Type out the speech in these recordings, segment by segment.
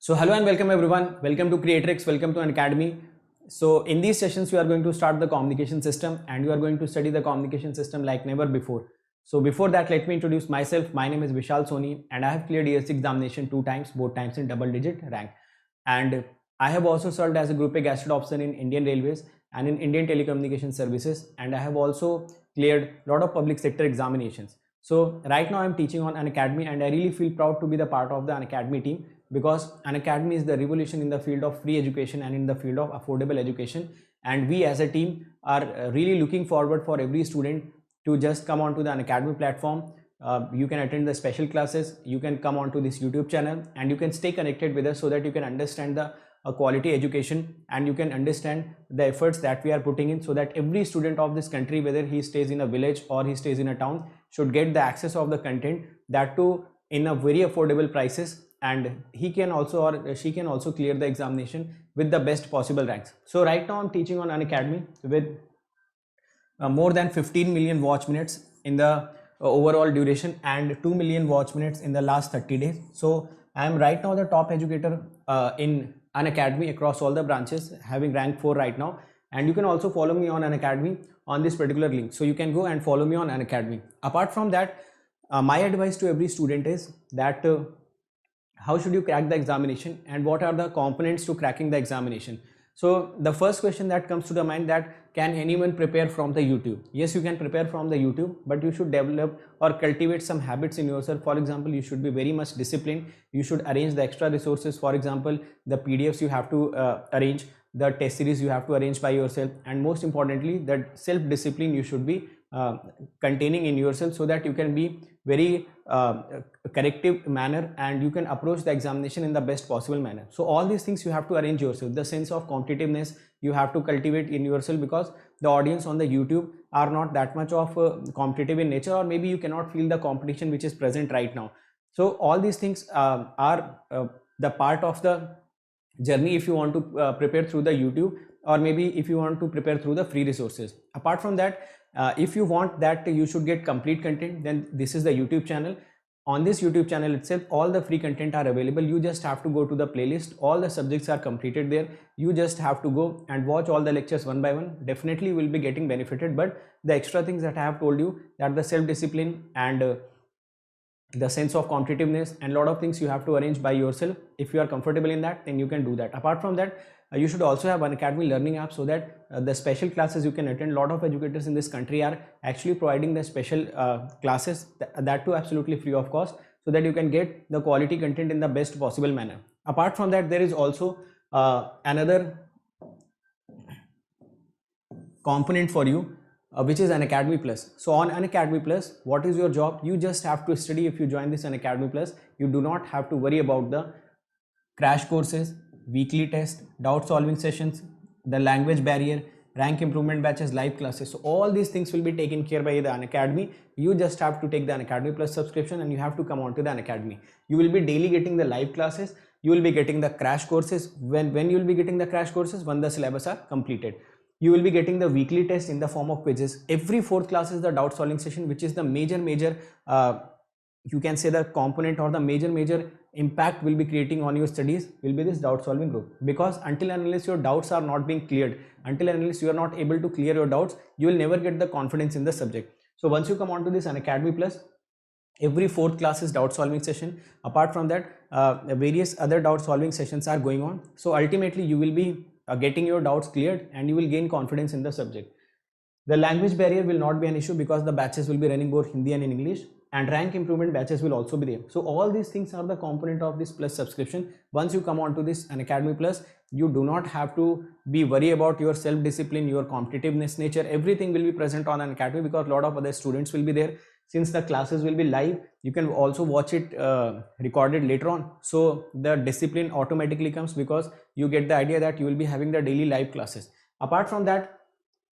So hello and welcome everyone. Welcome to Creatrix. Welcome to Unacademy. So in these sessions, we are going to start the communication system and you are going to study the communication system like never before. So before that, let me introduce myself. My name is Vishal Soni and I have cleared ESC examination 2 times, both times in double digit rank. And I have also served as a Group A Gazette officer in Indian Railways and in Indian Telecommunication Services. And I have also cleared a lot of public sector examinations. So right now I'm teaching on Unacademy and I really feel proud to be the part of the Unacademy team, because Unacademy is the revolution in the field of free education and in the field of affordable education, and we as a team are really looking forward for every student to just come onto the Unacademy platform. You can attend the special classes, you can come onto this YouTube channel and you can stay connected with us so that you can understand the quality education and you can understand the efforts that we are putting in, so that every student of this country, whether he stays in a village or he stays in a town, should get the access of the content, that too in a very affordable prices, and he can also or she can also clear the examination with the best possible ranks. So right now I'm teaching on Unacademy with more than 15 million watch minutes in the overall duration and 2 million watch minutes in the last 30 days. So I am right now the top educator in Unacademy across all the branches, having rank 4 right now. And you can also follow me on Unacademy on this particular link. So you can go and follow me on Unacademy. Apart from that, my advice to every student is that how should you crack the examination and what are the components to cracking the examination. So the first question that comes to the mind, that can anyone prepare from the YouTube? Yes, you can prepare from the YouTube, but you should develop or cultivate some habits in yourself. For example, you should be very much disciplined. You should arrange the extra resources. For example, the PDFs you have to arrange, the test series you have to arrange by yourself, and most importantly, that self-discipline you should be containing in yourself, so that you can be very corrective manner and you can approach the examination in the best possible manner. So all these things you have to arrange yourself. The sense of competitiveness you have to cultivate in yourself, because the audience on the YouTube are not that much of competitive in nature, or maybe you cannot feel the competition which is present right now. So all these things are the part of the journey if you want to prepare through the YouTube, or maybe if you want to prepare through the free resources. Apart from that, if you want that you should get complete content, then this is the YouTube channel. On this YouTube channel itself, all the free content are available. You just have to go to the playlist. All the subjects are completed there. You just have to go and watch all the lectures one by one. Definitely will be getting benefited. But the extra things that I have told you, that the self-discipline and the sense of competitiveness and a lot of things you have to arrange by yourself. If you are comfortable in that, then you can do that. Apart from that, you should also have Unacademy learning app, so that the special classes you can attend. A lot of educators in this country are actually providing the special classes, that too absolutely free of cost, so that you can get the quality content in the best possible manner. Apart from that, there is also another component for you, which is Unacademy Plus. So on Unacademy Plus, what is your job? You just have to study. If you join this Unacademy Plus, you do not have to worry about the crash courses, weekly test, doubt solving sessions, the language barrier, rank improvement batches, live classes. So all these things will be taken care by the Unacademy. You just have to take the Unacademy Plus subscription and you have to come on to the Unacademy. You will be daily getting the live classes. You will be getting the crash courses. When you will be getting the crash courses? When the syllabus are completed. You will be getting the weekly test in the form of quizzes. Every fourth class is the doubt solving session, which is the major you can say the component or the major impact will be creating on your studies will be this doubt solving group. Because until and unless your doubts are not being cleared, until and unless you are not able to clear your doubts, you will never get the confidence in the subject. So once you come on to this Unacademy Plus, every fourth class is doubt solving session. Apart from that, various other doubt solving sessions are going on. So ultimately you will be getting your doubts cleared and you will gain confidence in the subject. The language barrier will not be an issue, because the batches will be running both Hindi and in English, and rank improvement batches will also be there. So all these things are the component of this Plus subscription. Once you come on to this Unacademy Plus, you do not have to be worried about your self-discipline, your competitiveness nature. Everything will be present on Unacademy, because a lot of other students will be there. Since the classes will be live, you can also watch it recorded later on. So the discipline automatically comes, because you get the idea that you will be having the daily live classes. Apart from that,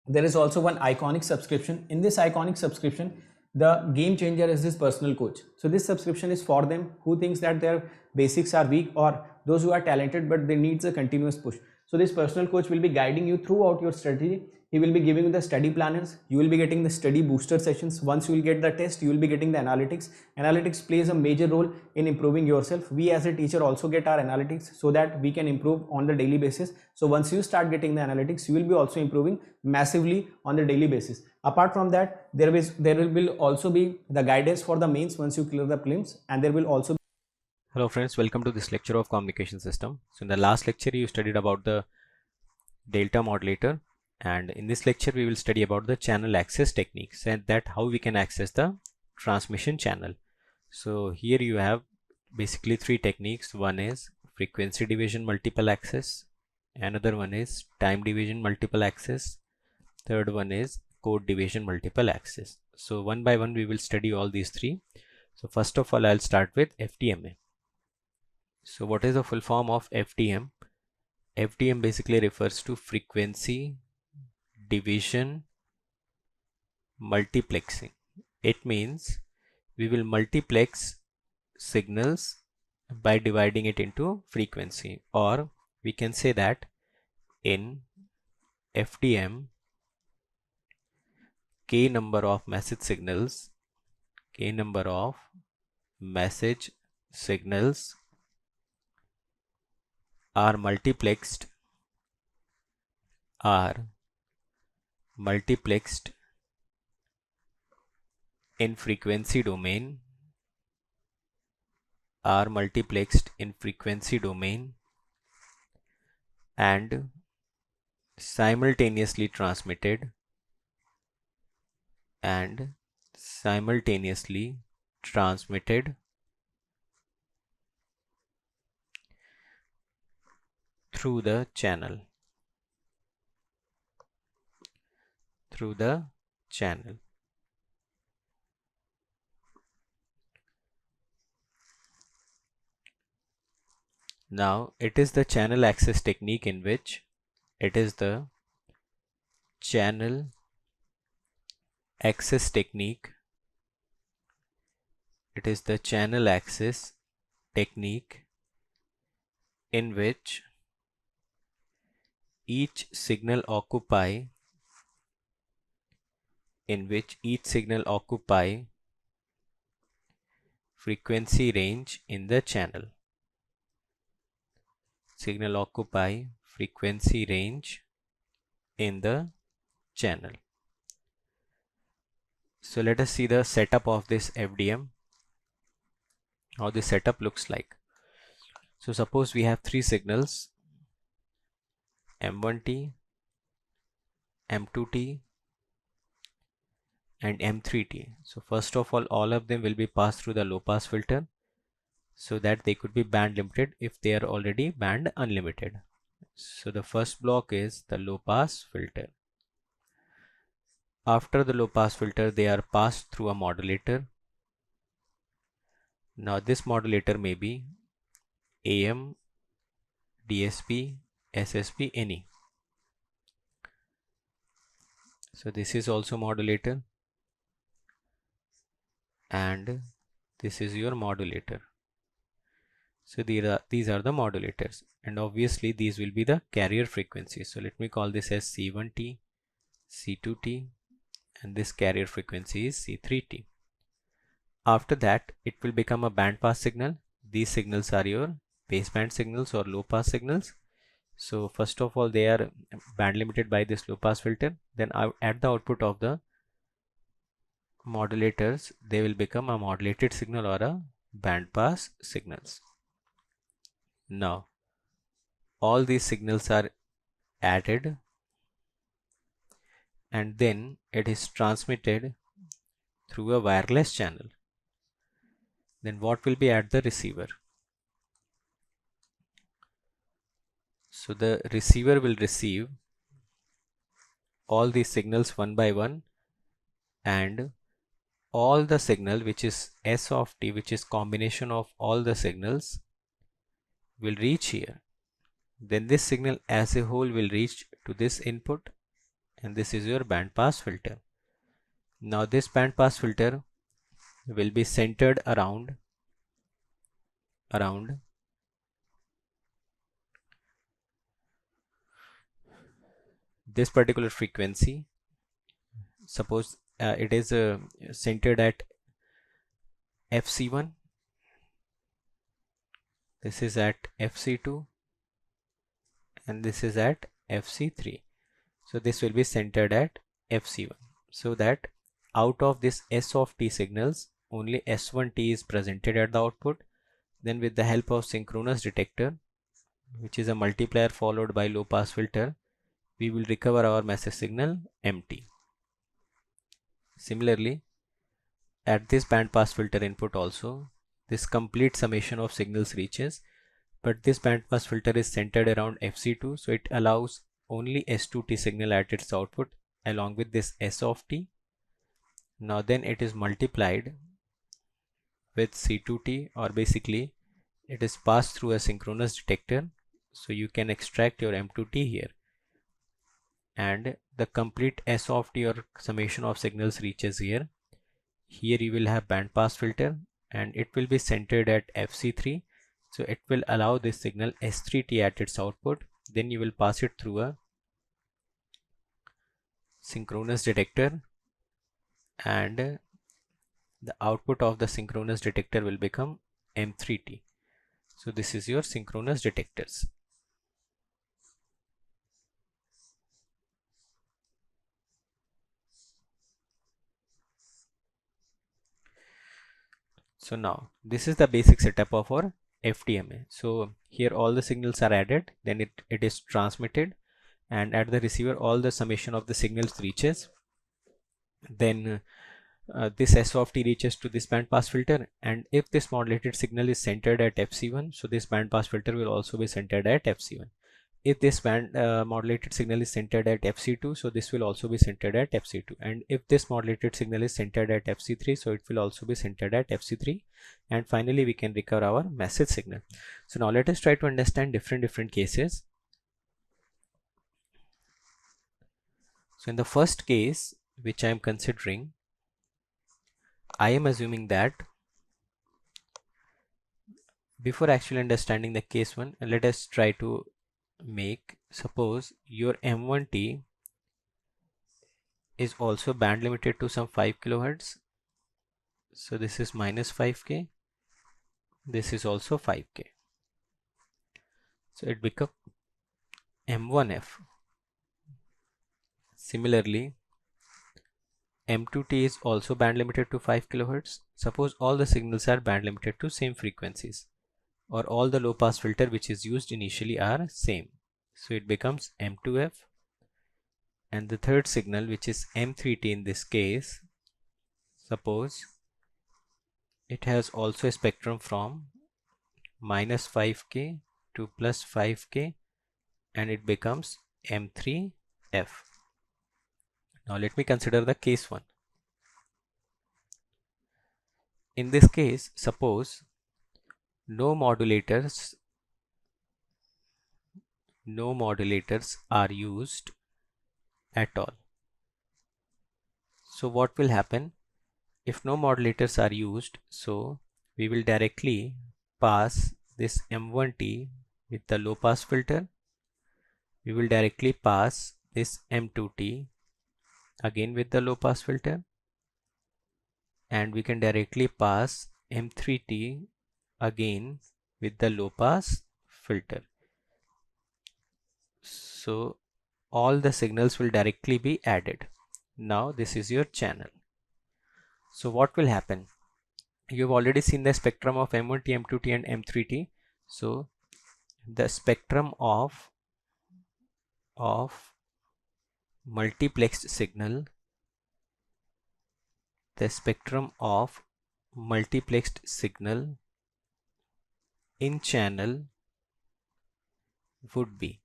there is also one iconic subscription. In this iconic subscription, the game changer is this personal coach. So this subscription is for them who thinks that their basics are weak, or those who are talented but they needs a continuous push. So this personal coach will be guiding you throughout your strategy. He will be giving you the study planners. You will be getting the study booster sessions. Once you will get the test, you will be getting the analytics. Analytics plays a major role in improving yourself. We as a teacher also get our analytics so that we can improve on the daily basis. So once you start getting the analytics, you will be also improving massively on the daily basis. Apart from that, there will also be the guidance for the mains once you clear the prelims, and there will also. Hello friends, welcome to this lecture of communication system. So in the last lecture you studied about the delta modulator, and in this lecture we will study about the channel access techniques and that how we can access the transmission channel. So here you have basically three techniques. One is frequency division multiple access, another one is time division multiple access, third one is code division multiple access. So one by one we will study all these three. So first of all I'll start with FDMA. So what is the full form of FDM? FDM basically refers to frequency division multiplexing. It means we will multiplex signals by dividing it into frequency, or we can say that in FDM k number of message signals are multiplexed in frequency domain and simultaneously transmitted through the channel. Now it is the channel access technique in which it is the channel access technique in which each signal occupy frequency range in the channel. So let us see the setup of this FDM, how the setup looks like. So suppose we have three signals, M1T, M2T and M3T. So first of all of them will be passed through the low pass filter so that they could be band limited if they are already band unlimited. So the first block is the low pass filter. After the low pass filter, they are passed through a modulator. Now this modulator may be AM, DSP, SSP, any. So this is also modulator, and this is your modulator. So these are the modulators, and obviously these will be the carrier frequencies. So let me call this as C1T, C2T, and this carrier frequency is C3T. After that, it will become a band pass signal. These signals are your baseband signals or low pass signals. So first of all, they are band limited by this low pass filter. Then at the output of the modulators, they will become a modulated signal or a band pass signals. Now all these signals are added and then it is transmitted through a wireless channel. Then what will be at the receiver? So the receiver will receive all these signals one by one, and all the signal which is S of t, which is combination of all the signals, will reach here. Then this signal as a whole will reach to this input, and this is your band pass filter. Now this band pass filter will be centered around this particular frequency, suppose it is centered at FC1, this is at FC2, and this is at FC3. So this will be centered at FC1, so that out of this S of t signals, only S1t is presented at the output. Then with the help of synchronous detector, which is a multiplier followed by low pass filter, we will recover our message signal MT. Similarly, at this band pass filter input also, this complete summation of signals reaches, but this band pass filter is centered around FC2, so it allows only S2t signal at its output along with this S of t. Now then it is multiplied with C2t, or basically it is passed through a synchronous detector, so you can extract your M2t here, and the complete S of t or summation of signals reaches here. Here you will have band pass filter and it will be centered at FC3, so it will allow this signal S3t at its output. Then you will pass it through a synchronous detector, and the output of the synchronous detector will become M3t. So this is your synchronous detectors. So now this is the basic setup of our FDMA. So here all the signals are added, then it is transmitted, and at the receiver all the summation of the signals reaches. Then this S of t reaches to this band pass filter, and if this modulated signal is centered at FC1, so this band pass filter will also be centered at FC1. If this band modulated signal is centered at FC2, so this will also be centered at FC2, and if this modulated signal is centered at FC3, so it will also be centered at FC3, and finally we can recover our message signal. So now let us try to understand different cases. So in the first case which I am considering, I am assuming that before actually understanding the case one, let us try to make, suppose your M1t is also band limited to some 5 kilohertz. So this is minus 5k, this is also 5k, so it becomes M1f. Similarly, M2t is also band limited to 5 kilohertz. Suppose all the signals are band limited to same frequencies, or all the low pass filter which is used initially are same, so it becomes M2f. And the third signal, which is M3t in this case, suppose it has also a spectrum from minus 5k to plus 5k, and it becomes M3f. Now let me consider the case one. In this case, suppose no modulators are used at all. So what will happen if no modulators are used? So we will directly pass this M1t with the low pass filter, we will directly pass this M2t again with the low pass filter, and we can directly pass M3t again with the low pass filter. So all the signals will directly be added. Now this is your channel. So what will happen? You've already seen the spectrum of M1t, M2t and M3t. So the spectrum of multiplexed signal, in channel would be,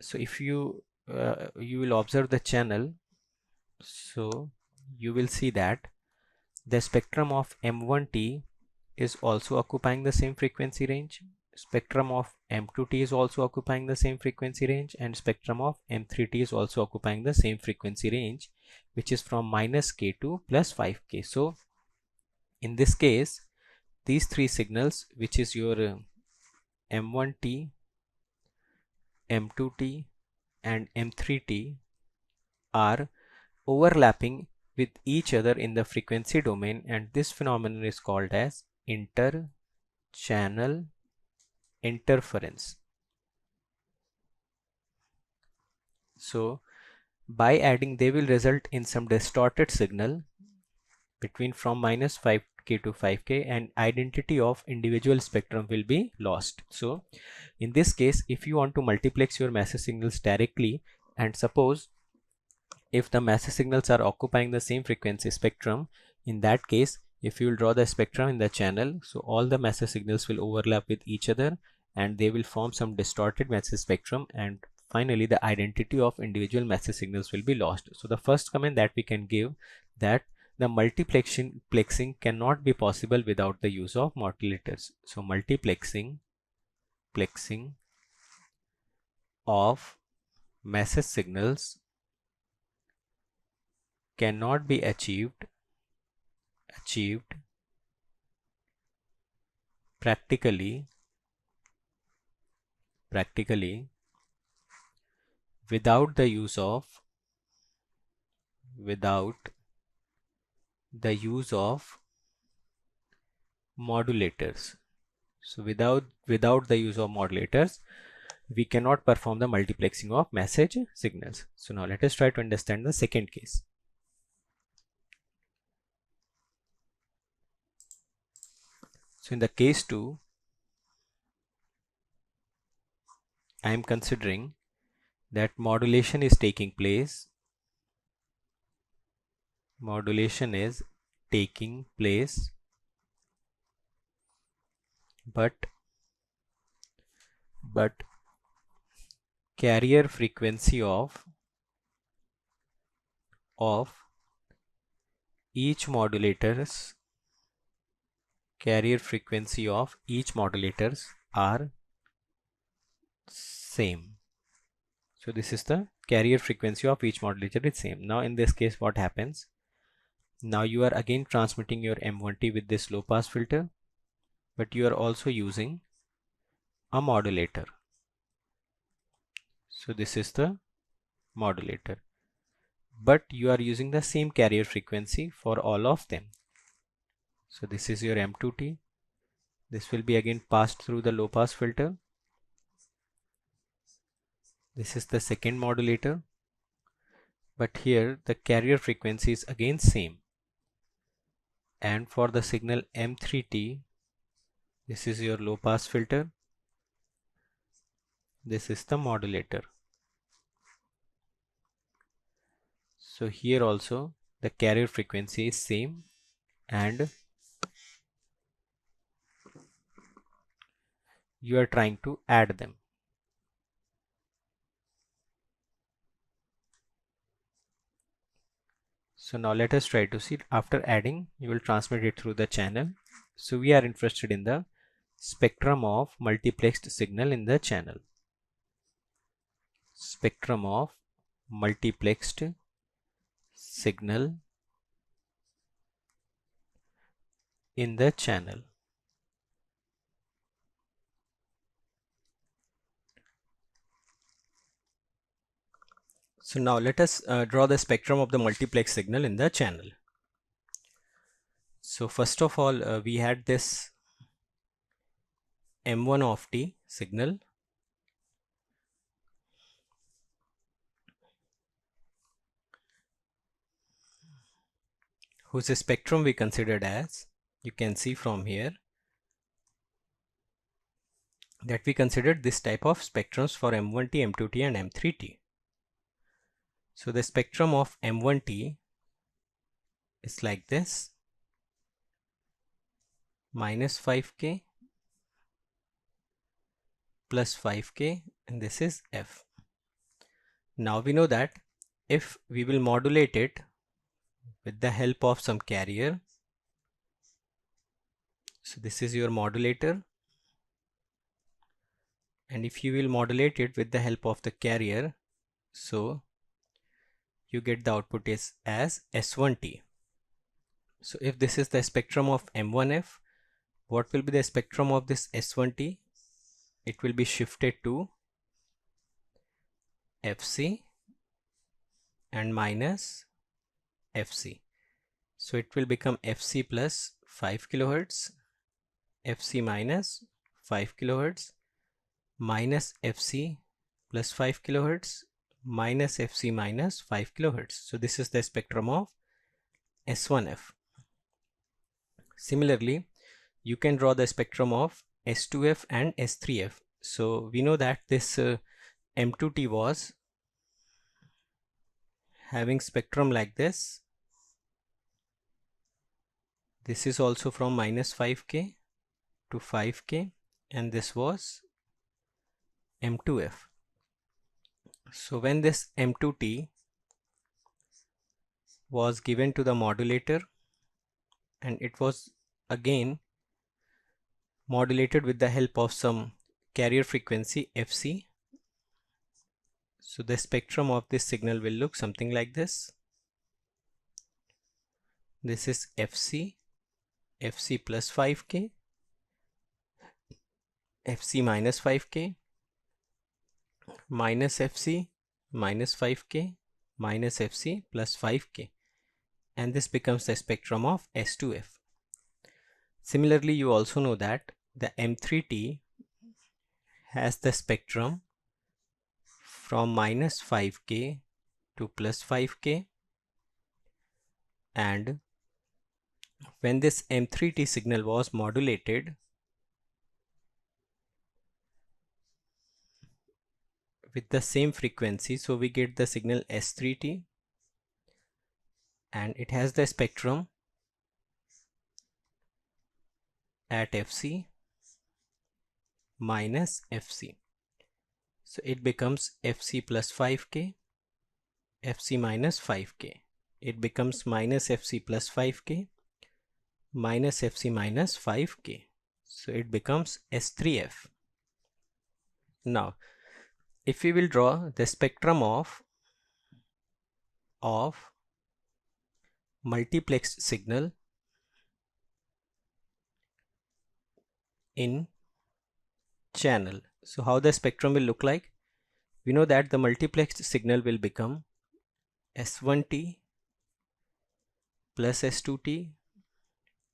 so if you will observe the channel, so you will see that the spectrum of M1t is also occupying the same frequency range, spectrum of M2t is also occupying the same frequency range, and spectrum of M3t is also occupying the same frequency range, which is from minus k to plus 5k. So in this case, these three signals, which is your M1t, M2t and M3T are overlapping with each other in the frequency domain, and this phenomenon is called as inter-channel interference. So by adding, they will result in some distorted signal between from -5K to 5K, and identity of individual spectrum will be lost. So in this case, if you want to multiplex your massive signals directly, and suppose if the massive signals are occupying the same frequency spectrum, in that case, if you will draw the spectrum in the channel, so all the massive signals will overlap with each other and they will form some distorted massive spectrum, and finally the identity of individual massive signals will be lost. So the first comment that we can give, that the multiplexing cannot be possible without the use of modulators. So multiplexing of massive signals cannot be achieved practically without the use of modulators. So without the use of modulators, we cannot perform the multiplexing of message signals. So now let us try to understand the second case. So in the case 2, I am considering that modulation is taking place. But carrier frequency of each modulators are same. So this is the carrier frequency of each modulator is same. Now in this case, what happens? Now you are again transmitting your M1T with this low pass filter, but you are also using a modulator. So this is the modulator, but you are using the same carrier frequency for all of them. So this is your M2T. This will be again passed through the low pass filter. This is the second modulator, but here the carrier frequency is again same. And for the signal M3T, this is your low pass filter. This is the modulator. So here also the carrier frequency is same, and you are trying to add them. So now let us try to see. After adding, you will transmit it through the channel. So we are interested in the spectrum of multiplexed signal in the channel. Spectrum of multiplexed signal in the channel. So now let us draw the spectrum of the multiplex signal in the channel. So first of all, we had this M1 of t signal, whose spectrum we considered as, you can see from here that we considered this type of spectrums for M1T, M2T and M3T. So the spectrum of M1T is like this, -5K plus 5K, and this is F. Now we know that if we will modulate it with the help of some carrier, so this is your modulator, and if you will modulate it with the help of the carrier, so you get the output is as S1T. So if this is the spectrum of M1F, what will be the spectrum of this S1T? It will be shifted to Fc and minus Fc. So it will become Fc plus 5 kilohertz, Fc minus 5 kilohertz, minus Fc plus 5 kilohertz, minus Fc minus 5 kilohertz. So this is the spectrum of S1F. Similarly, you can draw the spectrum of S2F and S3F. So we know that this M2T was having spectrum like this. This is also from minus 5K to 5K, and this was M2F. So when this M2T was given to the modulator, and it was again modulated with the help of some carrier frequency Fc. So the spectrum of this signal will look something like this. This is Fc, Fc plus 5K, Fc minus 5K, minus Fc, minus 5K, minus Fc plus 5K, and this becomes the spectrum of S2F. Similarly, you also know that the M3T has the spectrum from minus 5K to plus 5K, and when this M3T signal was modulated with the same frequency, so we get the signal S3T, and it has the spectrum at Fc minus Fc. So it becomes Fc plus 5K, Fc minus 5K. It becomes minus Fc plus 5K, minus Fc minus 5K. So it becomes S3F. Now, if we will draw the spectrum of multiplexed signal in channel, so how the spectrum will look like? We know that the multiplexed signal will become S1T plus S2T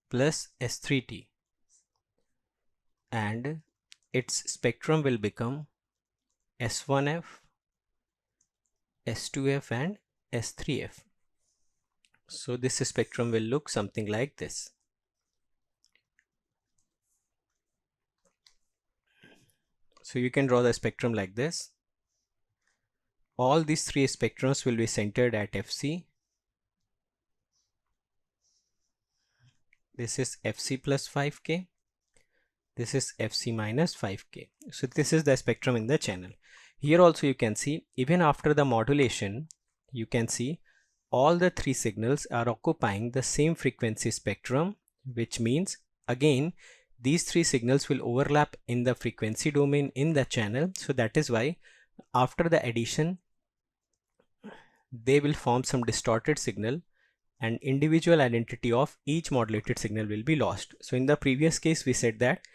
plus S3T, and its spectrum will become S1F, S2F and S3F. So this spectrum will look something like this. So you can draw the spectrum like this. All these three spectrums will be centered at Fc. This is Fc plus 5K. This is Fc minus 5K. So this is the spectrum in the channel. Here also you can see, even after the modulation, you can see all the three signals are occupying the same frequency spectrum, which means again these three signals will overlap in the frequency domain in the channel. So that is why after the addition they will form some distorted signal, and individual identity of each modulated signal will be lost. So in the previous case we said that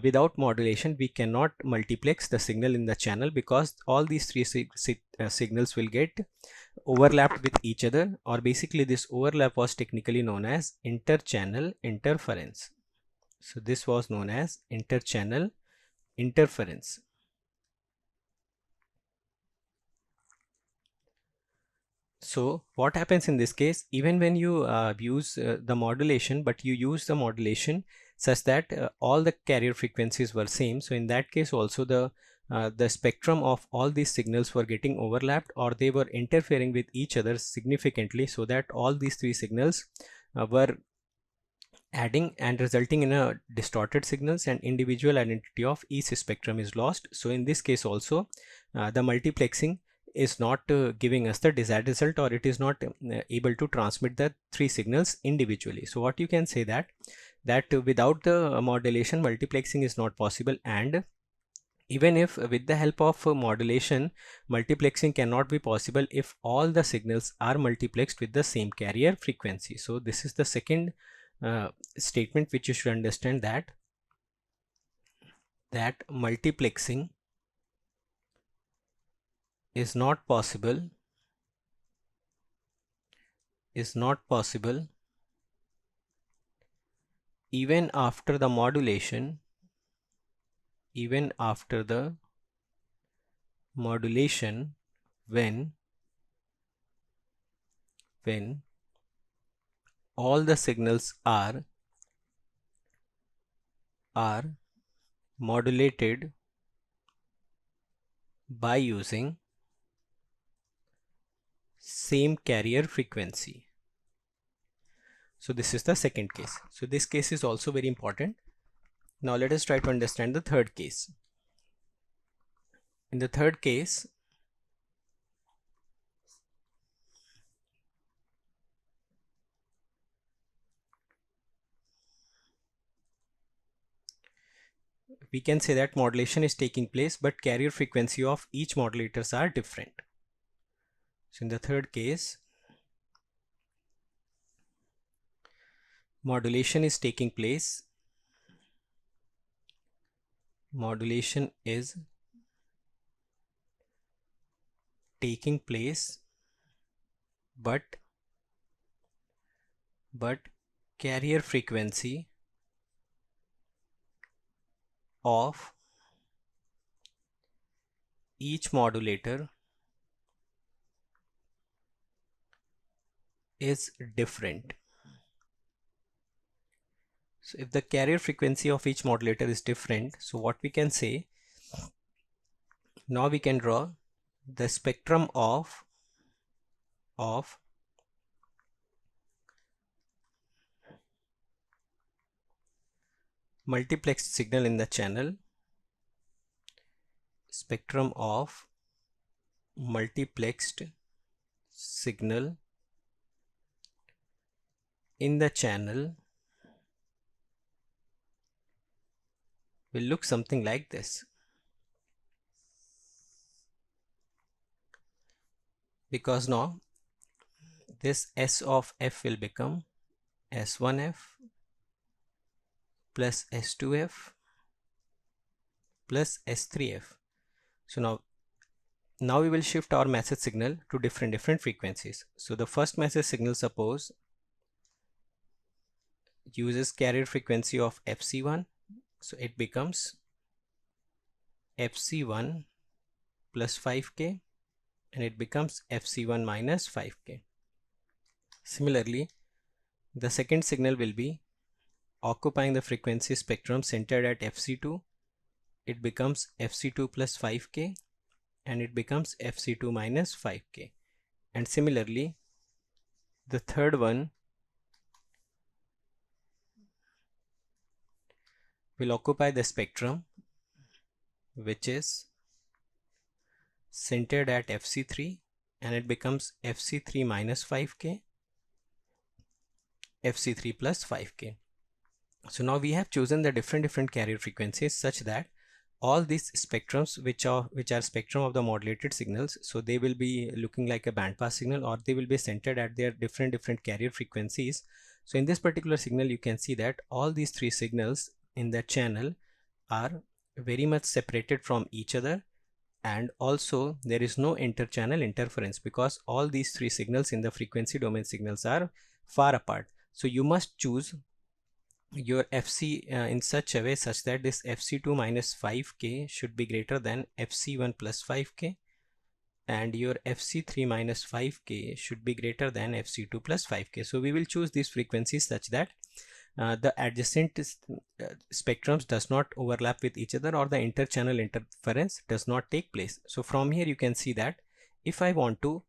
without modulation we cannot multiplex the signal in the channel, because all these three signals will get overlapped with each other, or basically this overlap was technically known as interchannel interference. So this was known as interchannel interference. So what happens in this case, even when you use the modulation, but you use the modulation such that all the carrier frequencies were same, so in that case also the spectrum of all these signals were getting overlapped, or they were interfering with each other significantly, so that all these three signals were adding and resulting in a distorted signals, and individual identity of each spectrum is lost. So in this case also the multiplexing is not giving us the desired result, or it is not able to transmit the three signals individually. So what you can say that without the modulation multiplexing is not possible, and even if with the help of modulation multiplexing cannot be possible if all the signals are multiplexed with the same carrier frequency. So this is the second statement which you should understand, that multiplexing is not possible even after the modulation when all the signals are modulated by using same carrier frequency. So this is the second case. So this case is also very important. Now let us try to understand the third case. In the third case, we can say that modulation is taking place, but carrier frequency of each modulators are different. So in the third case, modulation is taking place, but carrier frequency of each modulator is different. So if the carrier frequency of each modulator is different, so what we can say, now we can draw the spectrum of multiplexed signal in the channel, spectrum of multiplexed signal in the channel will look something like this. Because now this S of F will become S1F plus S2F plus S3F. So now we will shift our message signal to different frequencies. So the first message signal, suppose, uses carrier frequency of FC1, so it becomes FC1 plus 5K, and it becomes FC1 minus 5K. Similarly, the second signal will be occupying the frequency spectrum centered at FC2. It becomes FC2 plus 5K, and it becomes FC2 minus 5K. And similarly, the third one will occupy the spectrum which is centered at FC3, and it becomes FC3 minus 5K, FC3 plus 5K. So now we have chosen the different carrier frequencies such that all these spectrums which are spectrum of the modulated signals, so they will be looking like a bandpass signal, or they will be centered at their different carrier frequencies. So in this particular signal, you can see that all these three signals in the channel are very much separated from each other, and also there is no inter-channel interference because all these three signals in the frequency domain signals are far apart. So you must choose your FC in such a way such that this FC2 minus 5K should be greater than FC1 plus 5K, and your FC3 minus 5K should be greater than FC2 plus 5K. So we will choose these frequencies such that the adjacent spectrums does not overlap with each other, or the inter-channel interference does not take place. So from here you can see that if I want to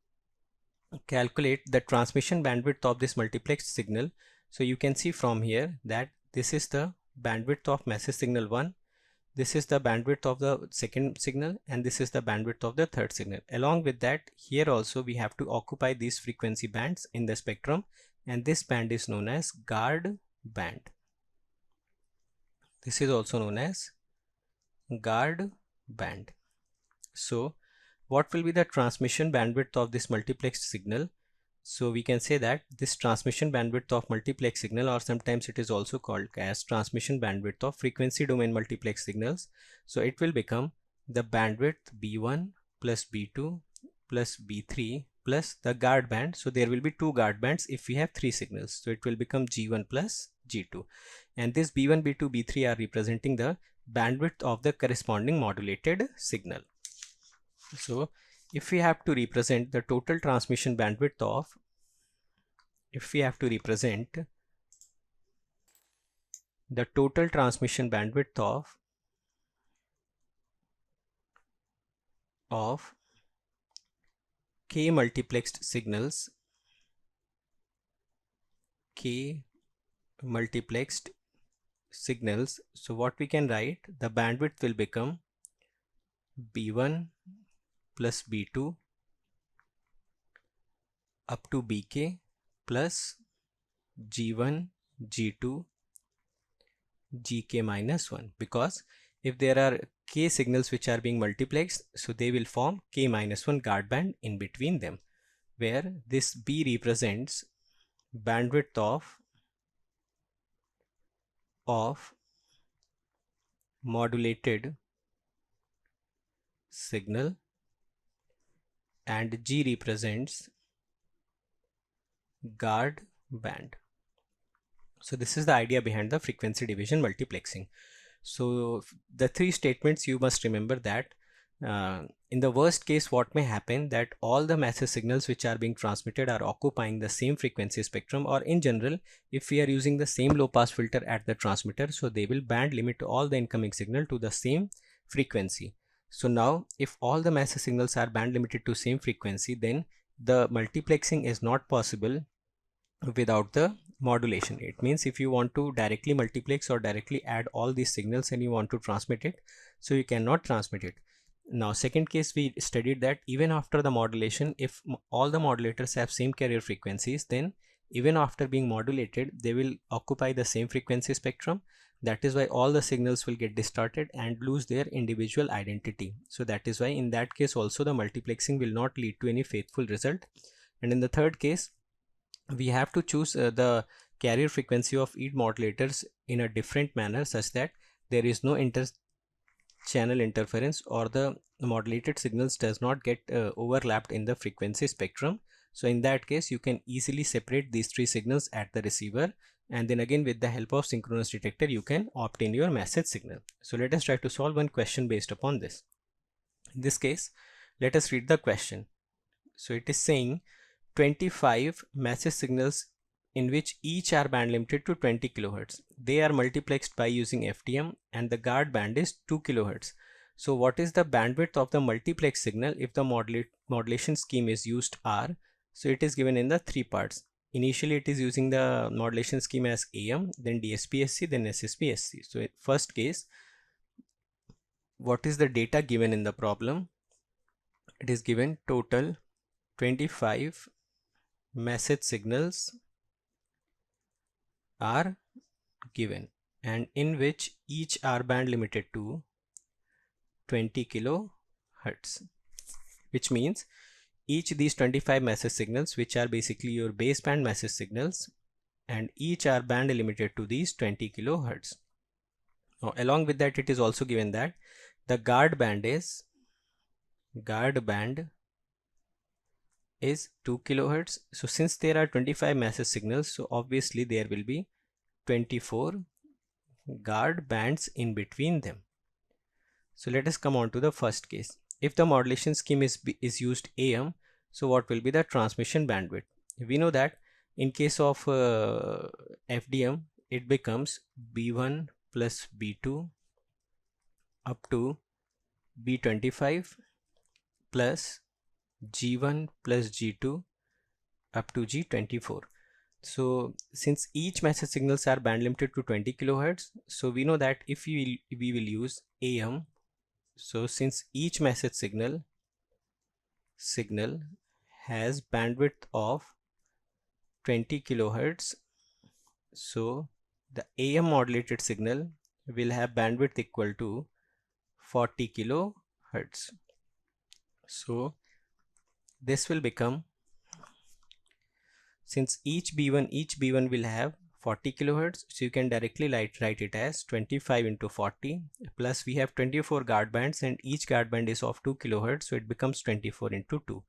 calculate the transmission bandwidth of this multiplexed signal, so you can see from here that this is the bandwidth of message signal 1, this is the bandwidth of the second signal, and this is the bandwidth of the third signal. Along with that, here also we have to occupy these frequency bands in the spectrum, and this band is known as guard band. This is also known as guard band. So what will be the transmission bandwidth of this multiplexed signal? So we can say that this transmission bandwidth of multiplex signal, or sometimes it is also called as transmission bandwidth of frequency domain multiplex signals, so it will become the bandwidth B1 plus B2 plus B3 plus the guard band. So there will be two guard bands if we have three signals. So it will become G1 plus G2. And this B1, B2, B3 are representing the bandwidth of the corresponding modulated signal. So if we have to represent the total transmission bandwidth of, if we have to represent the total transmission bandwidth of k multiplexed signals, so what we can write, the bandwidth will become B1 plus B2 up to Bk plus G1, G2, Gk minus 1, because if there are k signals which are being multiplexed, so they will form k minus 1 guard band in between them, where this B represents bandwidth of modulated signal and G represents guard band. So this is the idea behind the frequency division multiplexing. So the three statements you must remember that in the worst case, what may happen, that all the massive signals which are being transmitted are occupying the same frequency spectrum, or in general, if we are using the same low pass filter at the transmitter, so they will band limit all the incoming signal to the same frequency. So now if all the massive signals are band limited to same frequency, then the multiplexing is not possible without the modulation. It means if you want to directly multiplex or directly add all these signals and you want to transmit it, so you cannot transmit it. Now second case, we studied that even after the modulation, if all the modulators have same carrier frequencies, then even after being modulated they will occupy the same frequency spectrum. That is why all the signals will get distorted and lose their individual identity. So that is why in that case also the multiplexing will not lead to any faithful result. And in the third case, we have to choose the carrier frequency of each modulators in a different manner, such that there is no channel interference, or the modulated signals does not get overlapped in the frequency spectrum. So in that case, you can easily separate these three signals at the receiver, and then again with the help of synchronous detector you can obtain your message signal. So let us try to solve one question based upon this. In this case, let us read the question. So it is saying 25 message signals in which each are band limited to 20 kHz. They are multiplexed by using FDM and the guard band is 2 kHz. So what is the bandwidth of the multiplex signal if the modulation scheme is used R? So it is given in the three parts. Initially it is using the modulation scheme as AM, then DSP-SC, then SSP-SC. So first case, what is the data given in the problem? It is given total 25 message signals are given, and in which each are band limited to 20 kHz, which means each these 25 message signals, which are basically your baseband message signals, and each are band limited to these 20 kHz. Now along with that, it is also given that the guard band is 2 kHz. So since there are 25 message signals, so obviously there will be 24 guard bands in between them. So let us come on to the first case. If the modulation scheme is used AM, so what will be the transmission bandwidth? We know that in case of FDM, it becomes B1 plus B2 up to B25 plus G1 plus G2 up to G24. So since each message signals are band limited to 20 kHz, so we know that if we will use AM, so since each message signal has bandwidth of 20 kHz, so the AM modulated signal will have bandwidth equal to 40 kHz. So this will become, since each B1 will have 40 kHz, so you can directly write it as 25 into 40, plus we have 24 guard bands and each guard band is of 2 kHz, so it becomes 24 into 2.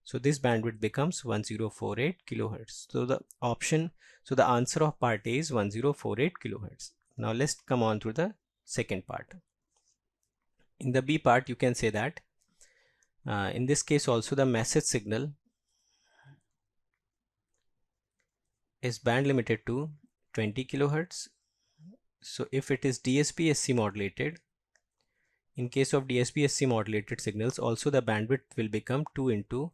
So this bandwidth becomes 1048 kilohertz. So the answer of part A is 1048 kilohertz. Now let's come on to the second part. In the B part, you can say that in this case also the message signal is band limited to 20 kilohertz. So if it is DSP-SC modulated, in case of DSP-SC modulated signals, also the bandwidth will become 2 into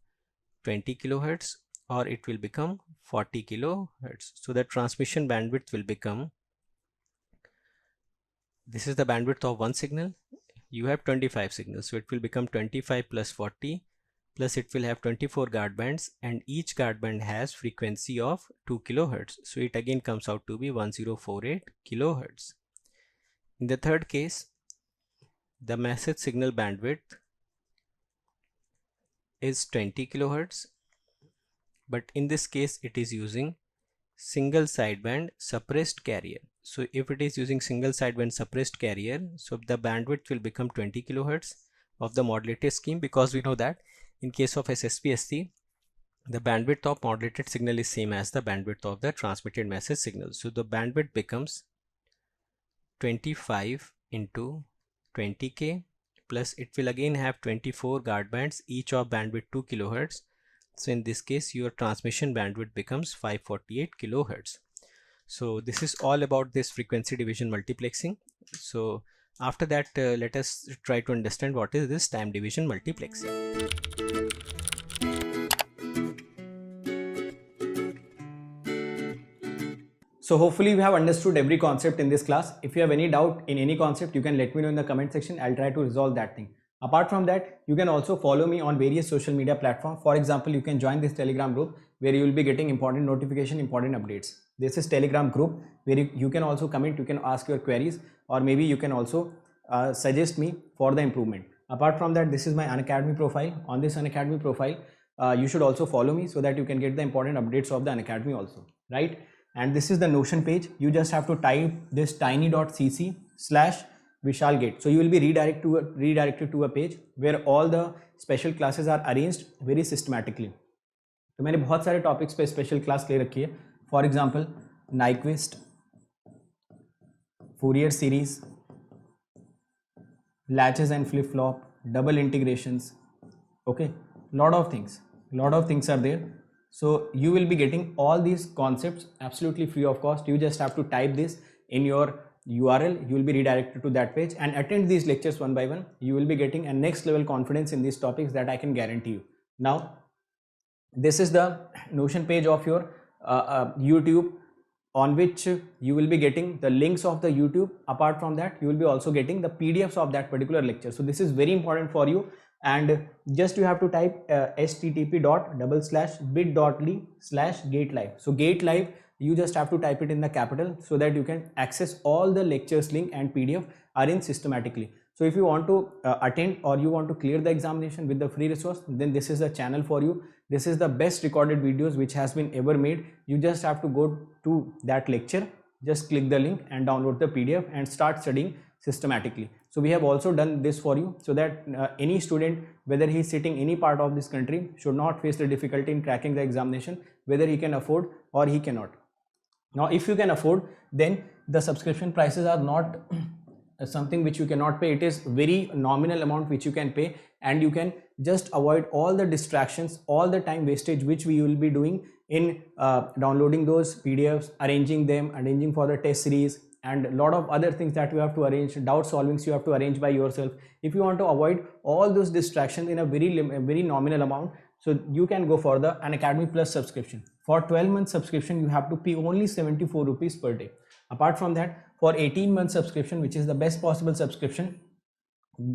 20 kilohertz, or it will become 40 kilohertz. So the transmission bandwidth will become, this is the bandwidth of one signal. You have 25 signals, so it will become 25 plus 40, plus it will have 24 guard bands, and each guard band has frequency of 2 kilohertz. So it again comes out to be 1048 kilohertz. In the third case, the message signal bandwidth is 20 kilohertz, but in this case it is using single sideband suppressed carrier. So if it is using single sideband suppressed carrier, so the bandwidth will become 20 kilohertz of the modulated scheme, because we know that in case of SSPSC, the bandwidth of modulated signal is same as the bandwidth of the transmitted message signal. So the bandwidth becomes 25 into 20k, plus it will again have 24 guard bands, each of bandwidth 2 kilohertz. So in this case your transmission bandwidth becomes 548 kilohertz. So this is all about this frequency division multiplexing. So after that, let us try to understand what is this time division multiplexing. So hopefully we have understood every concept in this class. If you have any doubt in any concept, you can let me know in the comment section. I'll try to resolve that thing. Apart from that, you can also follow me on various social media platforms. For example, you can join this Telegram group where you will be getting important notification, important updates. This is Telegram group where you can also comment, you can ask your queries, or maybe you can also suggest me for the improvement. Apart from that, this is my Unacademy profile. On this Unacademy profile, you should also follow me so that you can get the important updates of the Unacademy also, right? And this is the Notion page. You just have to type this tiny.cc/VishalGate. So you will be redirected to a page where all the special classes are arranged very systematically. तो मैंने बहुत सारे topics पे special class ले रखी है. For example Nyquist, Fourier series, latches and flip flop, double integrations, okay, lot of things are there. So you will be getting all these concepts absolutely free of cost. You just have to type this in your URL, you will be redirected to that page and attend these lectures one by one. You will be getting a next level confidence in these topics that I can guarantee you. Now this is the Notion page of your YouTube, on which you will be getting the links of the YouTube. Apart from that, you will be also getting the PDFs of that particular lecture. So this is very important for you, and just you have to type http://bit.ly/gatelive. So gatelive, you just have to type it in the capital so that you can access all the lectures link and PDF arranged systematically. So if you want to attend or you want to clear the examination with the free resource, then this is the channel for you. This is the best recorded videos which has been ever made. You just have to go to that lecture, just click the link and download the PDF and start studying systematically. So we have also done this for you so that any student, whether he is sitting any part of this country, should not face the difficulty in cracking the examination, whether he can afford or he cannot. Now if you can afford, then the subscription prices are not something which you cannot pay. It is very nominal amount which you can pay, and you can just avoid all the distractions, all the time wastage which we will be doing in downloading those PDFs, arranging them, arranging for the test series, and a lot of other things that you have to arrange, doubt solvings you have to arrange by yourself. If you want to avoid all those distractions in a very nominal amount, so you can go for the Unacademy Plus subscription. For 12-month subscription, you have to pay only 74 rupees per day. Apart from that, for 18-month subscription, which is the best possible subscription,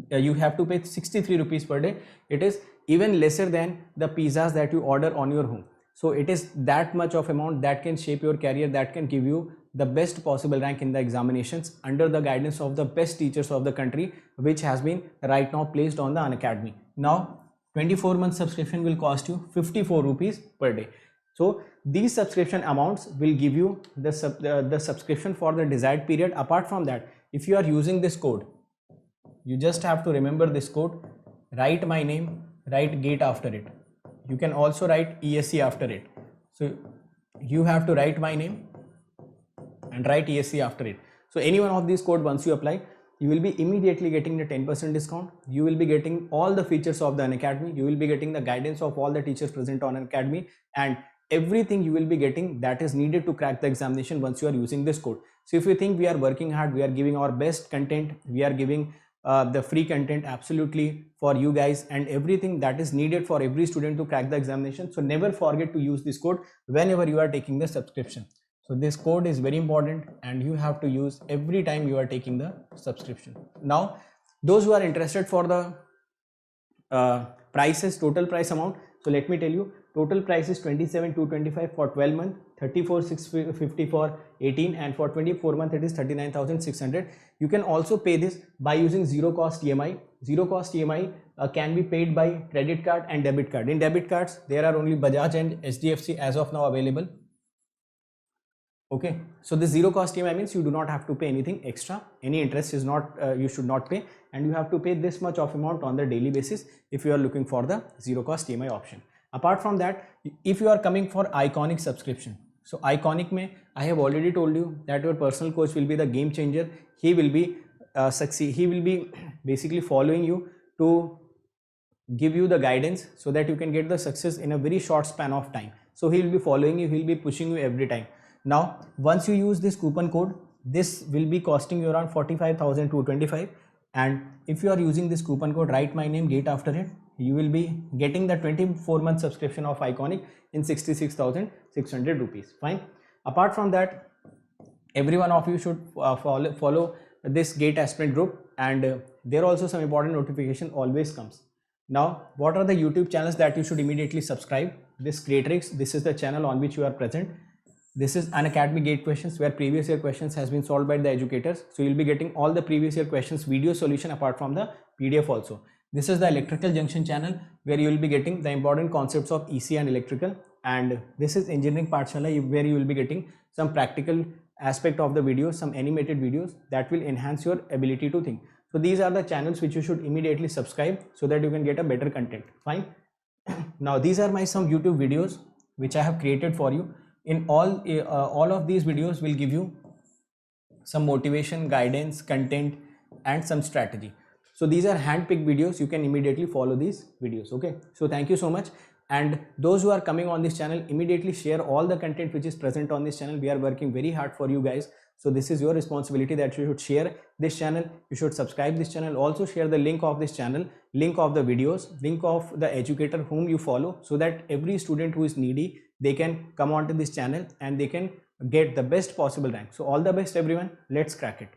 you have to pay 63 rupees per day. It is even lesser than the pizzas that you order on your home. So it is that much of amount that can shape your career, that can give you the best possible rank in the examinations under the guidance of the best teachers of the country, which has been right now placed on the Unacademy. Now 24-month subscription will cost you 54 rupees per day. So these subscription amounts will give you the subscription for the desired period. Apart from that, if you are using this code, you just have to remember this code, write my name, write gate after it. you can also write ESC after it. So you have to write my name and write ESC after it. So any one of these code, once you apply, you will be immediately getting the 10% discount. You will be getting all the features of the Unacademy. You will be getting the guidance of all the teachers present on Unacademy, and everything you will be getting that is needed to crack the examination once you are using this code. So if you think we are working hard, we are giving our best content, we are giving the free content absolutely for you guys, and everything that is needed for every student to crack the examination. So never forget to use this code whenever you are taking the subscription. So this code is very important and you have to use every time you are taking the subscription. Now, those who are interested for the prices, total price amount. So let me tell you, total price is 27,225 for 12 months, 34,650 for 18, and for 24 months it is 39,600. You can also pay this by using zero cost EMI. Zero cost EMI can be paid by credit card and debit card. In debit cards, there are only Bajaj and HDFC as of now available. Okay, so the zero cost EMI means you do not have to pay anything extra. Any interest is not, you should not pay, and you have to pay this much of amount on the daily basis if you are looking for the zero cost EMI option. Apart from that, if you are coming for Iconic subscription, so Iconic mein, I have already told you that your personal coach will be the game changer. He will be he will be basically following you to give you the guidance so that you can get the success in a very short span of time. So he will be following you, he will be pushing you every time. Now, once you use this coupon code, this will be costing you around 45,225, and if you are using this coupon code, write my name, gate after it, you will be getting the 24-month subscription of Iconic in 66,600 rupees. Fine. Apart from that, every one of you should follow this GATE aspirant group, and there also some important notification always comes. Now, what are the YouTube channels that you should immediately subscribe? This Creatrix, this is the channel on which you are present. This is Unacademy GATE questions, where previous year questions has been solved by the educators. So you'll be getting all the previous year questions video solution apart from the PDF also. This is the Electrical Junction channel, where you will be getting the important concepts of EC and electrical. And this is Engineering Pathshala, where you will be getting some practical aspect of the videos, some animated videos that will enhance your ability to think. So these are the channels which you should immediately subscribe so that you can get a better content. Fine. Now these are my some YouTube videos which I have created for you. In all of these videos will give you some motivation, guidance, content, and some strategy. So these are hand-picked videos. You can immediately follow these videos. Okay. So thank you so much. And those who are coming on this channel, immediately share all the content which is present on this channel. We are working very hard for you guys. So this is your responsibility that you should share this channel. You should subscribe this channel. Also share the link of this channel, link of the videos, link of the educator whom you follow, so that every student who is needy, they can come onto this channel and they can get the best possible rank. So all the best everyone. Let's crack it.